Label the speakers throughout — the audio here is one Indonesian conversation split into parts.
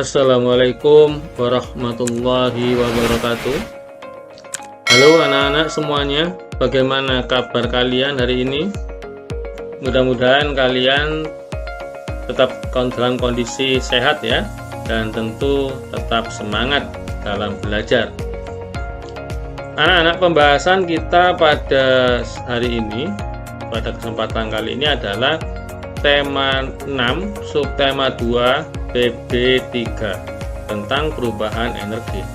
Speaker 1: Assalamualaikum warahmatullahi wabarakatuh. Halo anak-anak semuanya, bagaimana kabar kalian hari ini? Mudah-mudahan kalian tetap dalam kondisi sehat ya, dan tentu tetap semangat dalam belajar. Anak-anak, pembahasan kita pada hari ini, pada kesempatan kali ini adalah tema 6, subtema 2, PB3 tentang perubahan energi.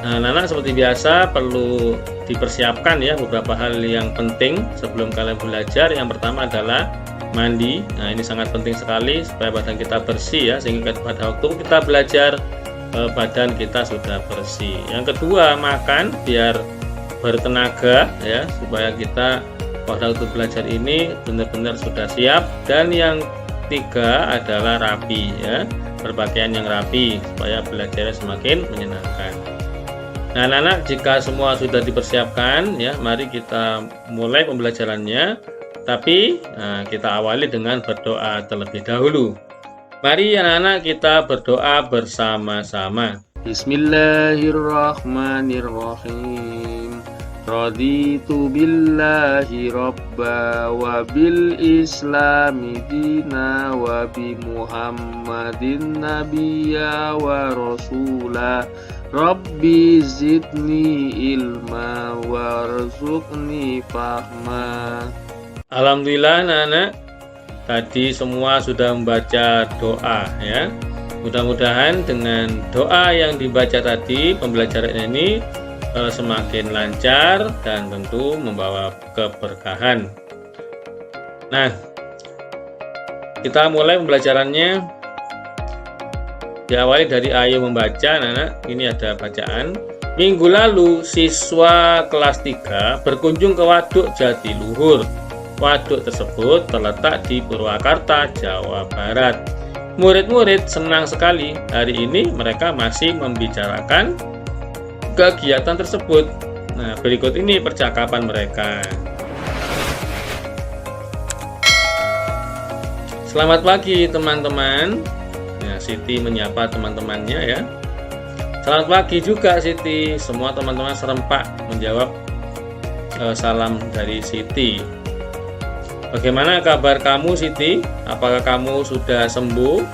Speaker 1: Nah, anak-anak seperti biasa perlu dipersiapkan ya beberapa hal yang penting sebelum kalian belajar. Yang pertama adalah mandi. Nah, ini sangat penting sekali supaya badan kita bersih ya, sehingga pada waktu kita belajar badan kita sudah bersih. Yang kedua, makan biar bertenaga ya, supaya kita pada waktu belajar ini benar-benar sudah siap. Dan yang ketiga adalah rapi ya, berpakaian yang rapi supaya belajarnya semakin menyenangkan. Nah anak-anak, jika semua sudah dipersiapkan ya, mari kita mulai pembelajarannya. Tapi kita awali dengan berdoa terlebih dahulu. Mari anak-anak kita berdoa bersama-sama. Bismillahirrahmanirrahim. Raditu billahi robba wa bil islami dina wa bi muhammadin nabiyya wa rasula. Rabbi zidni ilma warzuqni fahma. Alhamdulillah anak-anak, tadi semua sudah membaca doa ya. Mudah-mudahan dengan doa yang dibaca tadi, pembelajaran ini semakin lancar dan tentu membawa keberkahan. Nah, kita mulai pembelajarannya. Diawali dari ayo membaca. Anak-anak, ini ada bacaan. Minggu lalu siswa kelas 3 berkunjung ke Waduk Jatiluhur. Waduk tersebut terletak di Purwakarta, Jawa Barat. Murid-murid senang sekali. Hari ini mereka masih membicarakan kegiatan tersebut. Nah, berikut ini percakapan mereka. Selamat pagi teman-teman. Nah, Siti menyapa teman-temannya ya. Selamat pagi juga Siti. Semua teman-teman serempak menjawab salam dari Siti. Bagaimana kabar kamu Siti? Apakah kamu sudah sembuh?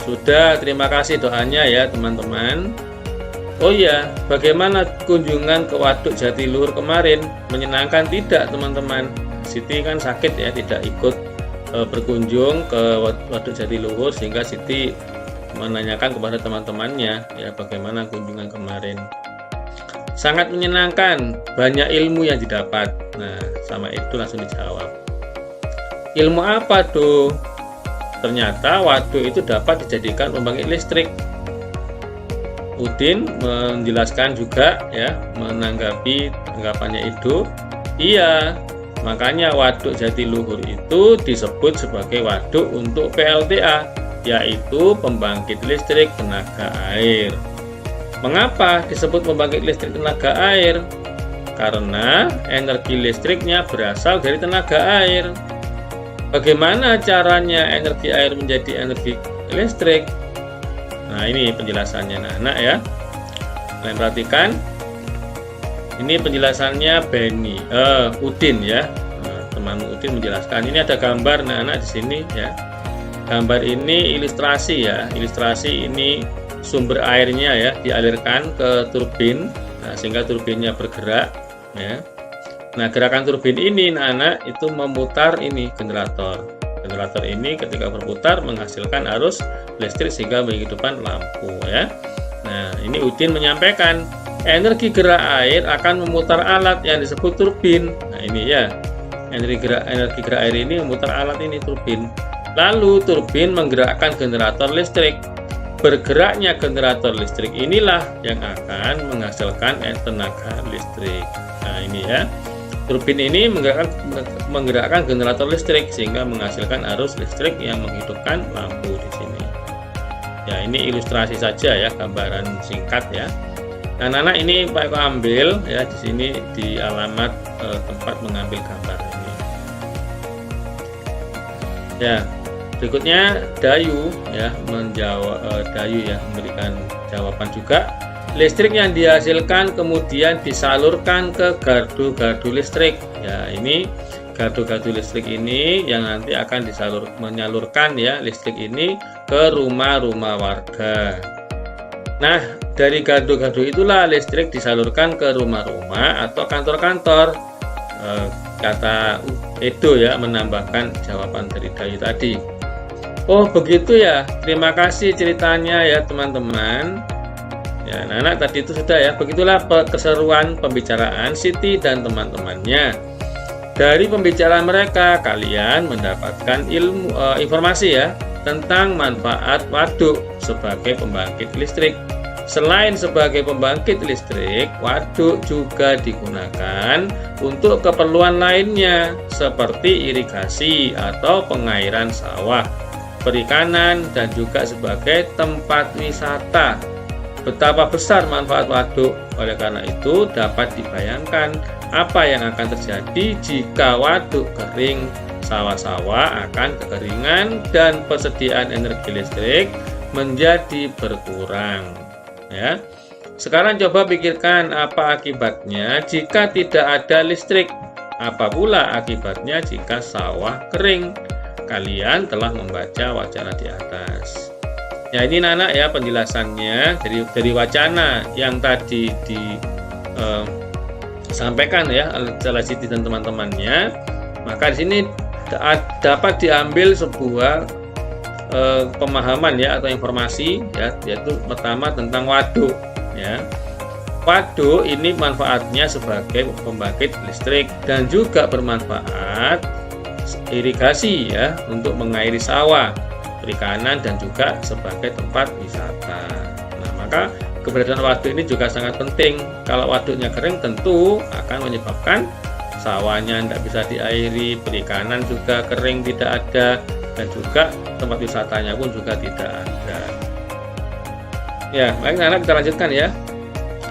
Speaker 1: Sudah, terima kasih doanya ya teman-teman. Oh iya, bagaimana kunjungan ke Waduk Jatiluhur kemarin? Menyenangkan tidak teman-teman? Siti kan sakit ya, tidak ikut berkunjung ke Waduk Jatiluhur, sehingga Siti menanyakan kepada teman-temannya ya bagaimana kunjungan kemarin. Sangat menyenangkan, banyak ilmu yang didapat. Nah, sama itu langsung dijawab. Ilmu apa tuh? Ternyata waduk itu dapat dijadikan pembangkit listrik. Udin menjelaskan juga ya, menanggapi tanggapannya itu. Iya, makanya Waduk Jatiluhur itu disebut sebagai waduk untuk PLTA, yaitu pembangkit listrik tenaga air. Mengapa disebut pembangkit listrik tenaga air? Karena energi listriknya berasal dari tenaga air. Bagaimana caranya energi air menjadi energi listrik? Nah, ini penjelasannya anak-anak ya. Kalian perhatikan. Ini penjelasannya Udin ya. Nah, teman Udin menjelaskan. Ini ada gambar anak-anak di sini ya. Gambar ini ilustrasi ya. Ilustrasi ini sumber airnya ya, dialirkan ke turbin. Nah, sehingga turbinnya bergerak ya. Nah, gerakan turbin ini anak-anak itu memutar ini generator. Generator ini ketika berputar menghasilkan arus listrik sehingga menghidupkan lampu ya. Nah, ini Udin menyampaikan energi gerak air akan memutar alat yang disebut turbin. Nah, ini ya. Energi gerak air ini memutar alat ini turbin. Lalu turbin menggerakkan generator listrik. Bergeraknya generator listrik inilah yang akan menghasilkan tenaga listrik. Nah, ini ya. Turbin ini menggerakkan generator listrik sehingga menghasilkan arus listrik yang menghidupkan lampu di sini. Ya, ini ilustrasi saja ya, gambaran singkat ya. Nah, anak-anak, ini Pak Eko ambil ya di sini di alamat tempat mengambil gambar ini. Ya, Berikutnya Dayu ya memberikan jawaban juga. Listrik yang dihasilkan kemudian disalurkan ke gardu-gardu listrik. Ya, ini gardu-gardu listrik ini yang nanti akan menyalurkan ya listrik ini ke rumah-rumah warga. Nah, dari gardu-gardu itulah listrik disalurkan ke rumah-rumah atau kantor-kantor. Kata Edo ya menambahkan jawaban dari Dayu tadi. Oh begitu ya, terima kasih ceritanya ya teman-teman. Ya, anak tadi itu sudah ya. Begitulah keseruan pembicaraan Siti dan teman-temannya. Dari pembicaraan mereka, kalian mendapatkan informasi ya tentang manfaat waduk sebagai pembangkit listrik. Selain sebagai pembangkit listrik, waduk juga digunakan untuk keperluan lainnya seperti irigasi atau pengairan sawah, perikanan, dan juga sebagai tempat wisata. Betapa besar manfaat waduk, oleh karena itu dapat dibayangkan apa yang akan terjadi jika waduk kering. Sawah-sawah akan kekeringan dan persediaan energi listrik menjadi berkurang. Ya. Sekarang coba pikirkan apa akibatnya jika tidak ada listrik. Apa pula akibatnya jika sawah kering? Kalian telah membaca wacana di atas. Ya ini anak ya penjelasannya dari wacana yang tadi disampaikan ya oleh Siti dan teman-temannya. Maka di sini dapat diambil sebuah pemahaman ya atau informasi ya, yaitu pertama tentang waduk ya. Waduk ini manfaatnya sebagai pembangkit listrik dan juga bermanfaat irigasi ya untuk mengairi sawah, perikanan, dan juga sebagai tempat wisata. Nah, maka keberadaan waduk ini juga sangat penting. Kalau waduknya kering tentu akan menyebabkan sawahnya tidak bisa diairi, perikanan juga kering tidak ada, dan juga tempat wisatanya pun juga tidak ada. Ya, baik anak kita lanjutkan ya.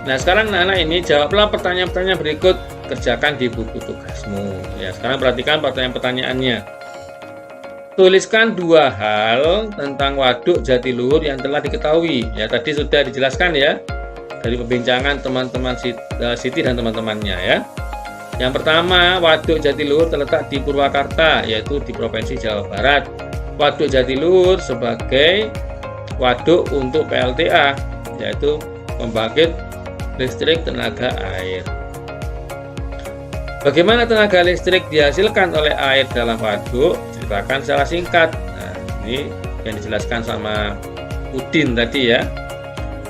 Speaker 1: Nah, sekarang anak ini jawablah pertanyaan-pertanyaan berikut, kerjakan di buku tugasmu. Ya, sekarang perhatikan pertanyaan-pertanyaannya. Tuliskan 2 hal tentang waduk Jatiluhur yang telah diketahui. Ya, tadi sudah dijelaskan ya dari perbincangan teman-teman Siti dan teman-temannya ya. Yang pertama, waduk Jatiluhur terletak di Purwakarta, yaitu di Provinsi Jawa Barat. Waduk Jatiluhur sebagai waduk untuk PLTA, yaitu pembangkit listrik tenaga air. Bagaimana tenaga listrik dihasilkan oleh air dalam waduk? Ceritakan secara singkat. Nah, ini yang dijelaskan sama Udin tadi ya.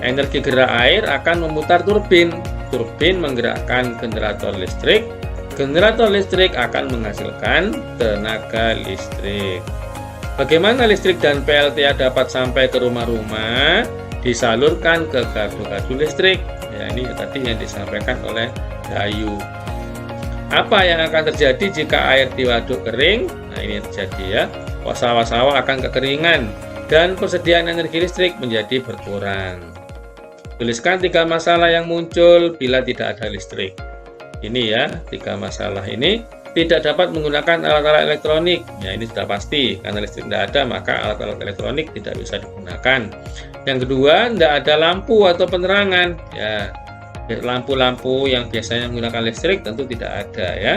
Speaker 1: Energi gerak air akan memutar turbin. Turbin menggerakkan generator listrik. Generator listrik akan menghasilkan tenaga listrik. Bagaimana listrik dan PLTA dapat sampai ke rumah-rumah? Disalurkan ke gardu-gardu listrik. Ya, ini tadi yang disampaikan oleh Dayu. Apa yang akan terjadi jika air di waduk kering? Nah, ini terjadi ya. Sawah-sawah akan kekeringan dan persediaan energi listrik menjadi berkurang. Tuliskan 3 masalah yang muncul bila tidak ada listrik. Ini ya, 3 masalah ini. Tidak dapat menggunakan alat-alat elektronik. Ya, ini sudah pasti. Karena listrik tidak ada, maka alat-alat elektronik tidak bisa digunakan. Yang kedua, tidak ada lampu atau penerangan. Ya, lampu-lampu yang biasanya menggunakan listrik tentu tidak ada ya.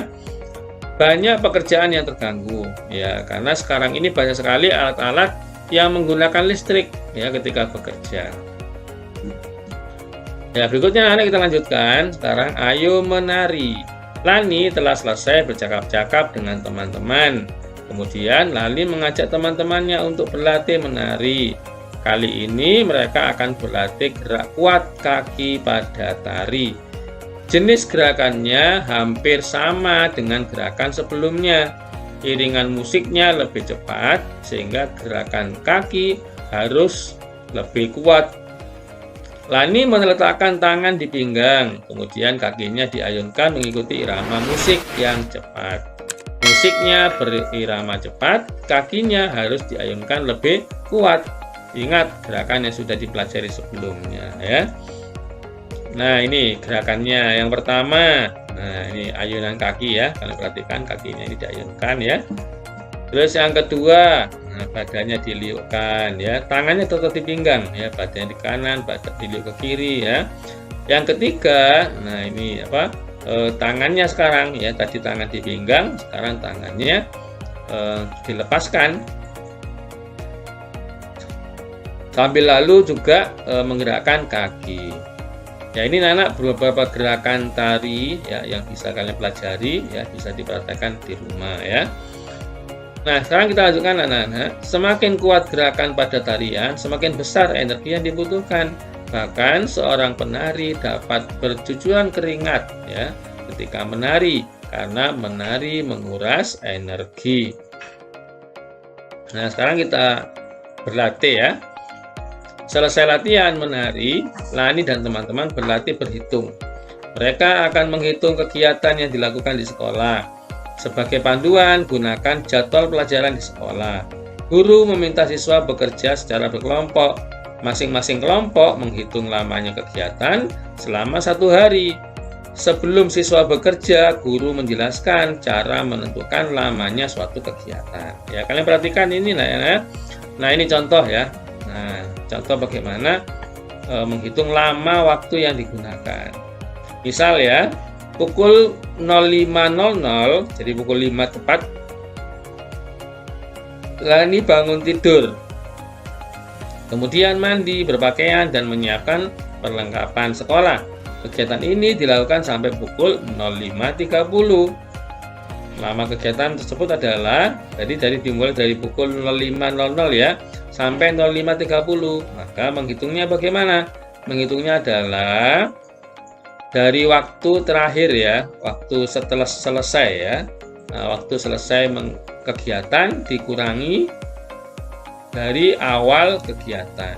Speaker 1: Banyak pekerjaan yang terganggu ya, karena sekarang ini banyak sekali alat-alat yang menggunakan listrik ya ketika bekerja. Ya, berikutnya anak kita lanjutkan. Sekarang ayo menari. Lani telah selesai bercakap-cakap dengan teman-teman. Kemudian Lani mengajak teman-temannya untuk berlatih menari. Kali ini mereka akan berlatih gerak kuat kaki pada tari. Jenis gerakannya hampir sama dengan gerakan sebelumnya. Iringan musiknya lebih cepat sehingga gerakan kaki harus lebih kuat. Lani meletakkan tangan di pinggang, kemudian kakinya diayunkan mengikuti irama musik yang cepat. Musiknya berirama cepat, kakinya harus diayunkan lebih kuat. Ingat gerakan yang sudah dipelajari sebelumnya ya. Nah, ini gerakannya yang pertama. Nah, ini ayunan kaki ya. Kalian perhatikan kakinya ini diayunkan ya. Terus yang kedua, nah, badannya diliukkan ya, tangannya tetap di pinggang ya, badannya di kanan, badan diliuk ke kiri ya. Yang ketiga, nah ini apa? Tangannya sekarang ya, tadi tangan di pinggang, sekarang tangannya dilepaskan. Sambil lalu juga menggerakkan kaki. Ya ini anak beberapa gerakan tari ya yang bisa kalian pelajari ya, bisa dipraktekkan di rumah ya. Nah, sekarang kita lanjutkan anak-anak. Semakin kuat gerakan pada tarian, semakin besar energi yang dibutuhkan. Bahkan seorang penari dapat bercucuran keringat ya ketika menari karena menari menguras energi. Nah, sekarang kita berlatih ya. Selesai latihan menari, Lani dan teman-teman berlatih berhitung. Mereka akan menghitung kegiatan yang dilakukan di sekolah. Sebagai panduan, gunakan jadwal pelajaran di sekolah. Guru meminta siswa bekerja secara berkelompok. Masing-masing kelompok menghitung lamanya kegiatan selama 1 hari. Sebelum siswa bekerja, guru menjelaskan cara menentukan lamanya suatu kegiatan. Ya, kalian perhatikan ini ya. Nah, ini contoh ya. Nah, contoh bagaimana menghitung lama waktu yang digunakan. Misal ya, pukul 05.00, jadi pukul 5 tepat, Lani bangun tidur. Kemudian mandi, berpakaian, dan menyiapkan perlengkapan sekolah. Kegiatan ini dilakukan sampai pukul 05.30. Lama kegiatan tersebut adalah dari dimulai dari pukul 05.00 ya sampai 05.30. Maka menghitungnya bagaimana? Menghitungnya adalah dari waktu terakhir ya, waktu setelah selesai ya. Nah, waktu selesai kegiatan dikurangi dari awal kegiatan.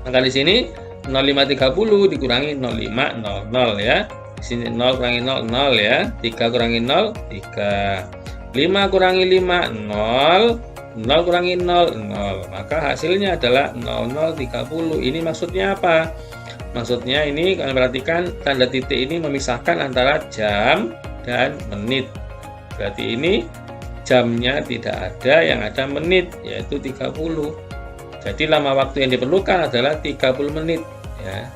Speaker 1: Maka di sini 05.30 dikurangi 05.00 ya. Di sini 0 kurangi 0, 0 ya. 3 kurangi 0, 3. 5 kurangi 5, 0. 0 kurangi 0, 0. Maka hasilnya adalah 00.30. Ini maksudnya apa? Maksudnya ini kalian perhatikan tanda titik ini memisahkan antara jam dan menit. Berarti ini jamnya tidak ada, yang ada menit, yaitu 30. Jadi lama waktu yang diperlukan adalah 30 menit ya.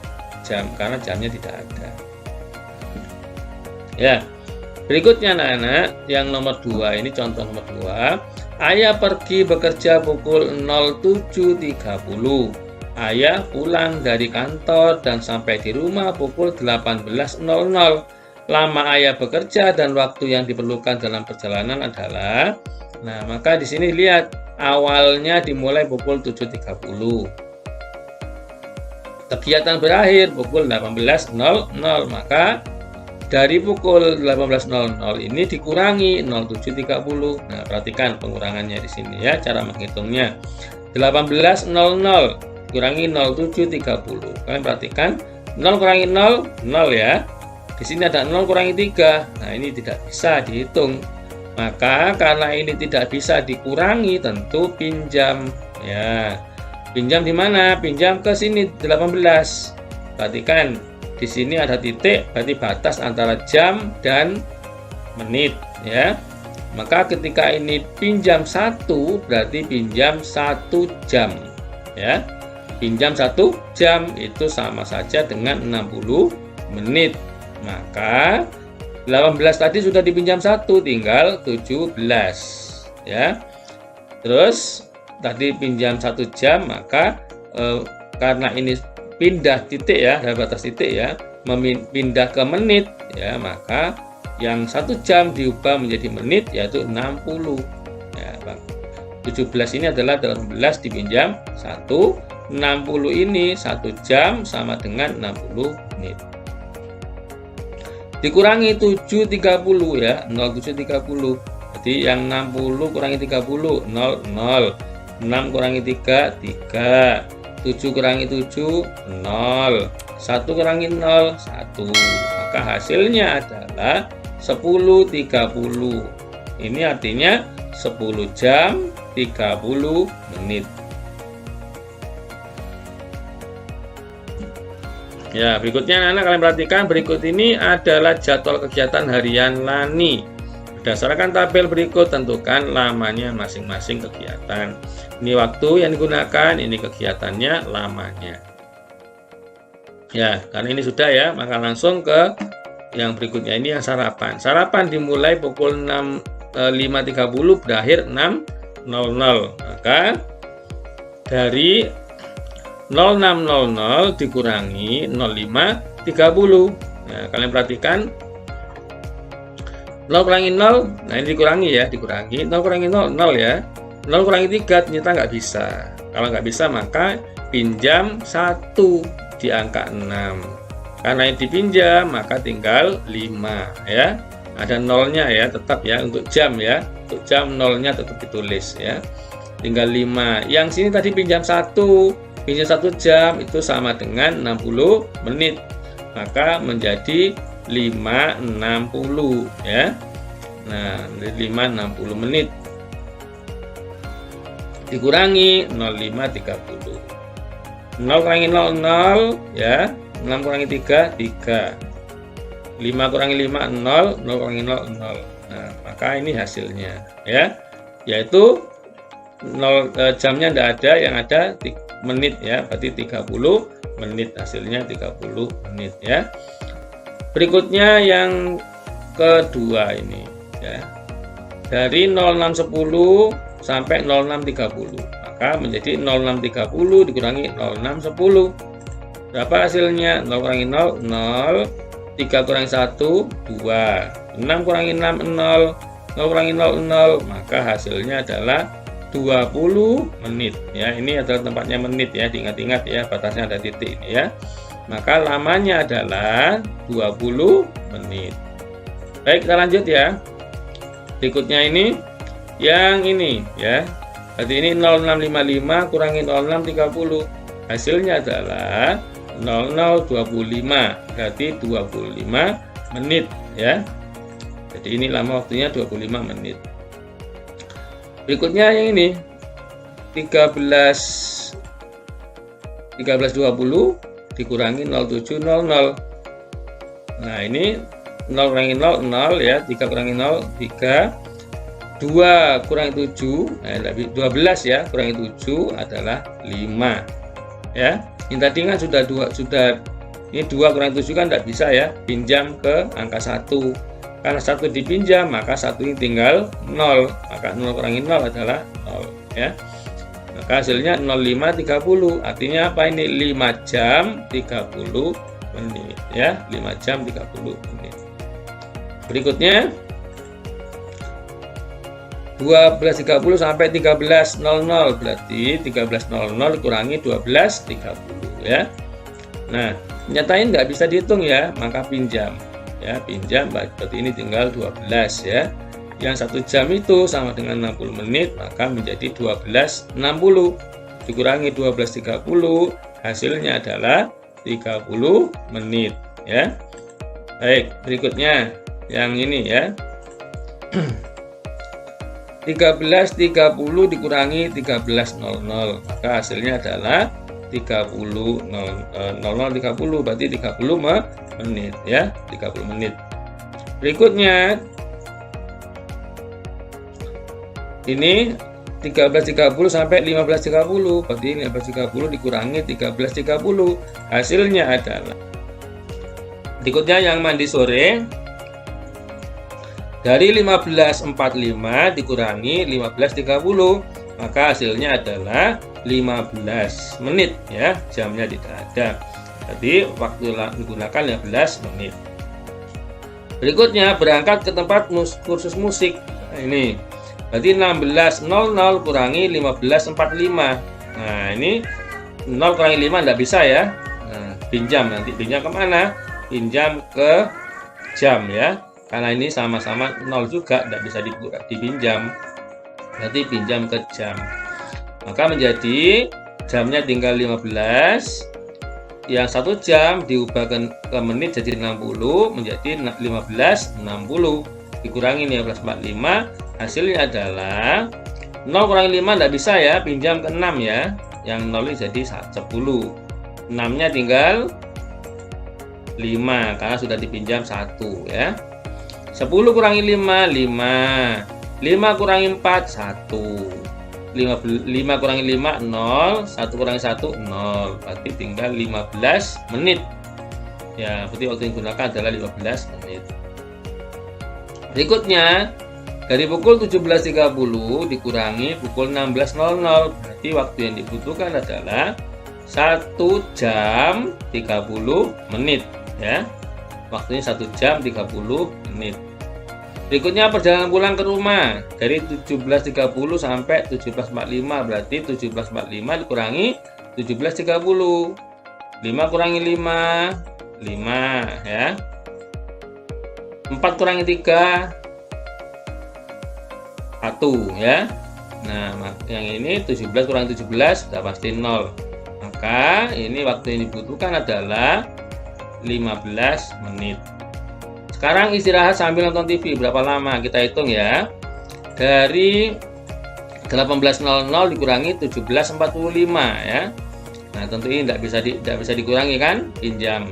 Speaker 1: Karena jamnya tidak ada. Ya, berikutnya anak-anak, yang nomor 2 ini contoh nomor 2. Ayah pergi bekerja pukul 07.30. Ayah pulang dari kantor dan sampai di rumah pukul 18.00. Lama ayah bekerja dan waktu yang diperlukan dalam perjalanan adalah, nah maka di sini lihat awalnya dimulai pukul 7.30. Kegiatan berakhir pukul 18.00, maka dari pukul 18.00 ini dikurangi 07.30. Nah, perhatikan pengurangannya di sini ya, cara menghitungnya. 18.00 kurangi 07.30. Kalian perhatikan 0 kurangi 0, 0 ya. Di sini ada 0 kurangi 3. Nah, ini tidak bisa dihitung. Maka karena ini tidak bisa dikurangi, tentu pinjam ya. Pinjam di mana? Pinjam ke sini 18. Perhatikan di sini ada titik, berarti batas antara jam dan menit ya. Maka ketika ini pinjam 1 berarti pinjam 1 jam ya. Pinjam 1 jam itu sama saja dengan 60 menit. Maka 18 tadi sudah dipinjam 1, tinggal 17 ya. Terus tadi pinjam 1 jam, maka karena ini pindah titik ya, dari batas titik ya, pindah ke menit ya, maka yang 1 jam diubah menjadi menit yaitu 60 ya, Bang. 17 ini adalah 18 dipinjam 1, 60 ini 1 jam sama dengan 60 menit. Dikurangi 7.30 ya, 07.30. Jadi yang 60 kurangi 30, 0, 0. 6 kurangi 3, 3. 7 kurangi 7, 0. 1 kurangi 0, 1. Maka hasilnya adalah 10.30. Ini artinya 10 jam 30 menit. Ya, berikutnya anak kalian perhatikan, berikut ini adalah jadwal kegiatan harian Lani. Berdasarkan tabel berikut, tentukan lamanya masing-masing kegiatan. Ini waktu yang digunakan, ini kegiatannya, lamanya. Ya, karena ini sudah ya, maka langsung ke yang berikutnya. Ini yang sarapan. Sarapan dimulai pukul 5.30, berakhir 6.00. Maka dari 06.00 dikurangi 05.30. Nah, kalian perhatikan 0 kurangi 0, nah ini dikurangi ya, dikurangi 0 kurangi 0, 0 ya. 0 kurangi 3 ternyata nggak bisa. Kalau nggak bisa maka pinjam 1 di angka 6. Karena yang dipinjam maka tinggal 5 ya. Ada nolnya ya, tetap ya untuk jam ya. Untuk jam nolnya tetap ditulis ya. Tinggal 5. Yang sini tadi pinjam 1. Pinjam 1 jam itu sama dengan 60 menit. Maka menjadi 5.60 ya. Nah, 5.60 menit dikurangi 0.530. 0 kurangi 0, 0 ya. 6 kurangi 3, 3. 5 kurangi 5, 0. 0 kurangi 0, 0. Nah, maka ini hasilnya ya. Yaitu 0 jamnya tidak ada, yang ada menit ya. Berarti 30 menit, hasilnya 30 menit ya. Berikutnya yang kedua ini ya. Dari 06.10 sampai 06.30. Maka menjadi 06.30 dikurangi 06.10. Berapa hasilnya? 0 kurangi 0, 0. 3 kurangi 1, 2. 6 kurangi 6, 0. 0 kurangi 0, 0. Maka hasilnya adalah 20 menit ya. Ini adalah tempatnya menit ya. Diingat-ingat ya, batasnya ada titik ini ya. Maka lamanya adalah 20 menit. Baik, kita lanjut ya. Berikutnya ini yang ini ya. Berarti ini 0655 kurangi 0630. Hasilnya adalah 0025. Berarti 25 menit ya. Jadi ini lama waktunya 25 menit. Berikutnya yang ini 13.20 dikurangi 07.00. Nah, ini 0 kurangi 0, 0 ya. 3 kurangi 0, 3. 2 kurangi 7, nah, 12 ya. Kurangi 7 adalah 5 ya. Ini tadi kan sudah ini 2 kurangi 7 kan tidak bisa ya. Pinjam ke angka 1. Karena 1 dipinjam, maka 1 ini tinggal 0. Maka 0 kurangi 0 adalah 0 ya. Maka hasilnya 05.30. Artinya apa ini? 5 jam 30 menit ya. 5 jam 30 menit. Berikutnya 12.30 sampai 13.00. Berarti 13.00 kurangi 12.30 ya. Nah, nyatain nggak bisa dihitung ya, maka pinjam ya. Pinjam berarti ini tinggal 12 ya. Yang 1 jam itu sama dengan 60 menit, maka menjadi 12.60 dikurangi 12.30, hasilnya adalah 30 menit ya. Baik, berikutnya yang ini ya. 13.30 dikurangi 13.00, maka hasilnya adalah 30 berarti 30 menit ya. 30 menit. Berikutnya ini 13.30 sampai 15.30, berarti 15.30 dikurangi 13.30, hasilnya adalah berikutnya yang mandi sore. Dari 15.45 dikurangi 15.30, maka hasilnya adalah 15 menit ya. Jamnya tidak ada, jadi waktu digunakan 15 menit. Berikutnya berangkat ke tempat kursus musik. Nah, ini berarti 16.00 kurangi 15.45. Nah, ini 0 kurangi 5 tidak bisa ya. Nah, pinjam, nanti pinjam kemana? Pinjam ke jam ya. Karena ini sama-sama 0 juga, tidak bisa dipinjam. Berarti pinjam ke jam. Maka menjadi jamnya tinggal 15. Yang 1 jam diubah ke menit jadi 60, menjadi 15.60. Dikurangi 15.45, hasilnya adalah 0 kurangi 5 tidak bisa ya, pinjam ke 6 ya. Yang 0 jadi 10. 6-nya tinggal 5 karena sudah dipinjam 1 ya. 10 kurangi 5, 5. 5 kurangi 4, 1. 5 kurangi 5, 0. 1 kurangi 1, 0. Berarti tinggal 15 menit. Ya, berarti waktu yang digunakan adalah 15 menit. Berikutnya, dari pukul 17.30 dikurangi pukul 16.00. Berarti waktu yang dibutuhkan adalah 1 jam 30 menit. Ya, waktunya 1 jam 30 menit. Berikutnya perjalanan pulang ke rumah dari 17.30 sampai 17.45, berarti 17.45 dikurangi 17.30. 5 kurangi 5, 5 ya. 4 kurangi 3, 1 ya. Nah, yang ini 17 kurangi 17 sudah pasti 0. Maka ini waktu yang dibutuhkan adalah 15 menit. Sekarang istirahat sambil nonton TV berapa lama? Kita hitung ya. Dari 18.00 dikurangi 17.45 ya. Nah, tentu ini tidak bisa dikurangi kan? Pinjam.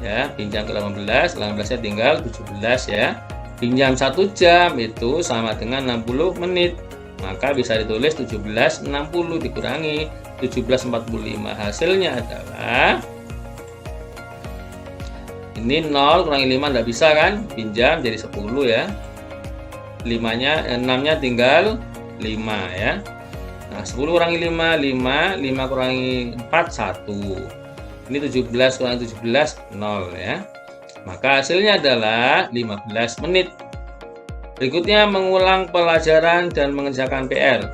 Speaker 1: Ya, pinjam ke 18, 18-nya tinggal 17 ya. Pinjam 1 jam itu sama dengan 60 menit. Maka bisa ditulis 17.60 dikurangi 17.45. Hasilnya adalah ini 0 kurangi 5 tidak bisa kan, pinjam jadi 10 ya. 6-nya tinggal 5 ya. Nah, 10 kurangi 5, 5. 5 kurangi 4, 1. Ini 17 kurangi 17, 0 ya. Maka hasilnya adalah 15 menit. Berikutnya mengulang pelajaran dan mengerjakan PR.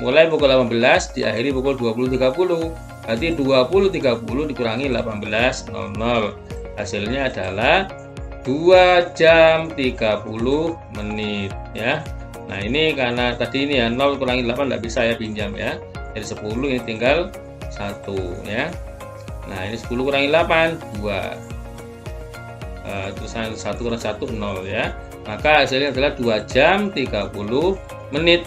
Speaker 1: Mulai pukul 18, diakhiri pukul 20.30. Berarti 20.30 dikurangi 18.00. Hasilnya adalah 2 jam 30 menit ya. Nah, ini karena tadi ini ya 0 kurangi 8 tidak bisa ya pinjam ya. Jadi 10 ini tinggal 1 ya. Nah, ini 10 kurangi 8, 2. Terus 1 kurangi 1, 0 ya. Maka hasilnya adalah 2 jam 30 menit.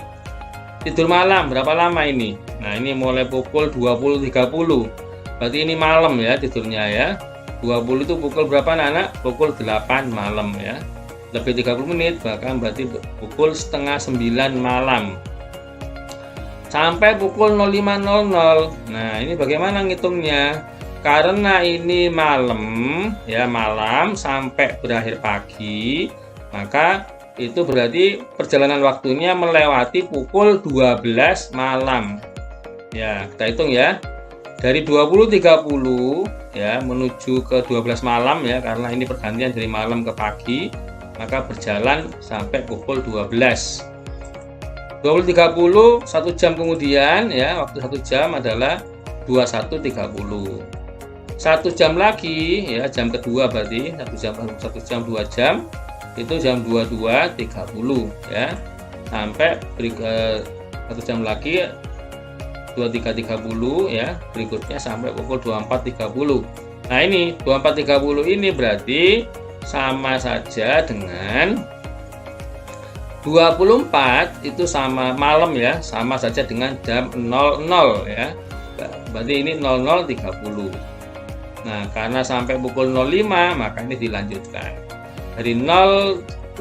Speaker 1: Tidur malam berapa lama ini? Nah, ini mulai pukul 20.30. Berarti ini malam ya tidurnya ya. 20 itu pukul berapa anak-anak? Pukul 8 malam ya. Lebih 30 menit, bahkan berarti pukul setengah 9 malam. Sampai pukul 05.00. Nah, ini bagaimana ngitungnya? Karena ini malam ya, malam sampai berakhir pagi, maka itu berarti perjalanan waktunya melewati pukul 12 malam. Ya, kita hitung ya. Dari 20.30 ya menuju ke 12 malam ya, karena ini pergantian dari malam ke pagi, maka berjalan sampai pukul 12. 20.30 1 jam kemudian ya, waktu 1 jam adalah 21.30. 1 jam lagi ya, jam kedua berarti 1 jam 2 jam itu jam 22.30 ya, sampai 1 jam lagi 23.30 ya, berikutnya sampai pukul 24.30. Nah, ini 24.30 ini berarti sama saja dengan 24 itu sama malam ya, sama saja dengan jam 00 ya. Berarti ini 00.30. Nah, karena sampai pukul 05 maka ini dilanjutkan. Dari 00.30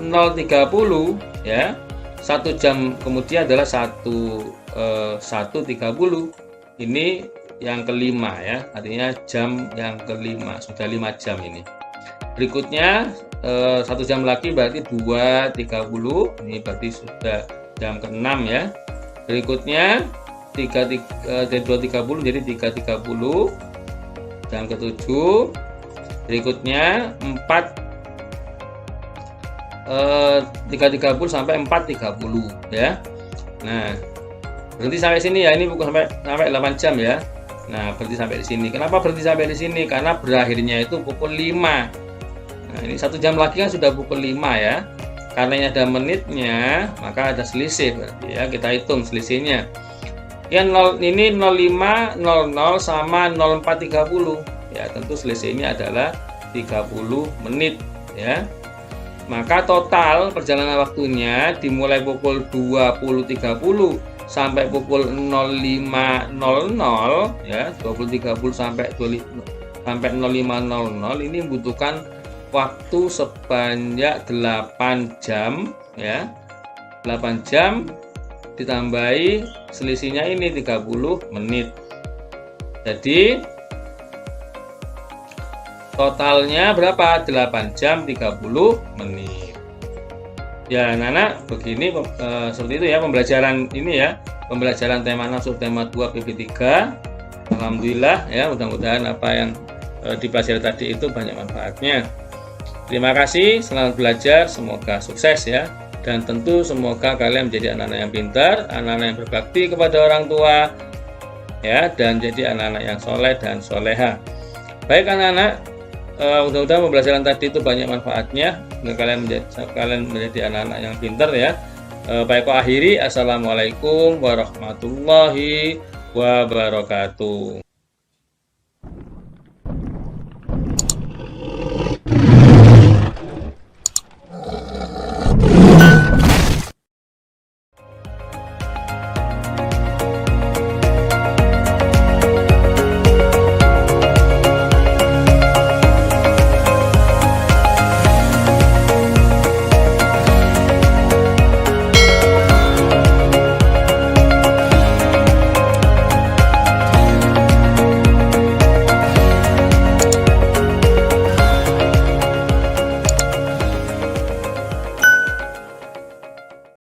Speaker 1: ya, 1 jam kemudian adalah 1.30. Ini yang kelima ya, artinya jam yang kelima, sudah 5 jam ini. Berikutnya 1 jam lagi berarti 2.30, ini berarti sudah jam ke-6 ya. Berikutnya 2.30 jadi 3.30, jam ke-7. Berikutnya 3.30 sampai 4.30 ya. Nah, berhenti sampai sini ya, ini bukan sampai 8 jam ya. Nah, berhenti sampai di sini. Kenapa berhenti sampai di sini? Karena berakhirnya itu pukul 5. Nah, ini 1 jam lagi kan sudah pukul 5 ya. Karena ini ada menitnya, maka ada selisih berarti ya. Kita hitung selisihnya. Ya, ini 05.00 sama 04.30. Ya, tentu selisihnya adalah 30 menit ya. Maka total perjalanan waktunya dimulai pukul 20.30 sampai pukul 05.00 ya, 20.30 sampai 05.00 ini membutuhkan waktu sebanyak 8 jam ya. 8 jam ditambahi selisihnya ini 30 menit. Jadi totalnya berapa? 8 jam 30 menit. Ya, anak-anak, begini seperti itu ya pembelajaran ini ya. Pembelajaran tema 6 subtema 2 PP3. Alhamdulillah ya, mudah-mudahan apa yang dipelajari tadi itu banyak manfaatnya. Terima kasih, selamat belajar, semoga sukses ya. Dan tentu semoga kalian menjadi anak-anak yang pintar, anak-anak yang berbakti kepada orang tua ya, dan jadi anak-anak yang soleh dan soleha. Baik anak-anak, mudah-mudahan pembelajaran tadi itu banyak manfaatnya. Kalian menjadi anak-anak yang pintar ya. Baik, aku akhiri. Assalamualaikum warahmatullahi wabarakatuh.